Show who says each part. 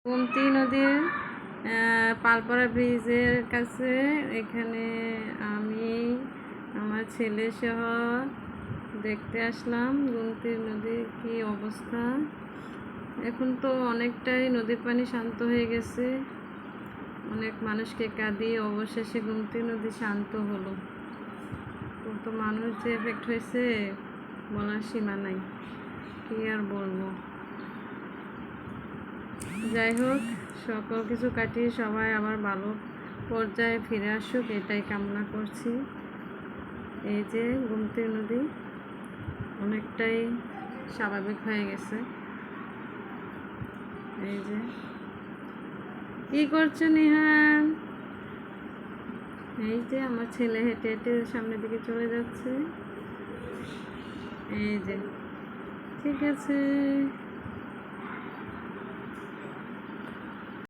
Speaker 1: গোমতী নদীর পালপাড়া ব্রিজের কাছে এখানে আমি আমার ছেলে সহ দেখতে আসলাম গোমতী নদীর কি অবস্থা। এখন তো অনেকটাই নদীর পানি শান্ত হয়ে গেছে, অনেক মানুষকে কাঁদিয়ে অবশেষে গোমতী নদী শান্ত হলো। কত মানুষ যে এফেক্ট হয়েছে বলার সীমা নাই, কি আর বলবো। যাই হোক, সকল কিছু কাটিয়ে সবাই আবার ভালো পর্যায়ে ফিরে আসুক, এটাই কামনা করছি। এই যে গোমতী নদী অনেকটাই স্বাভাবিক হয়ে গেছে। এই যে কি করছো নিহান? এই যে আমার ছেলে হেঁটে হেঁটে সামনের দিকে চলে যাচ্ছে। এই যে ঠিক আছে।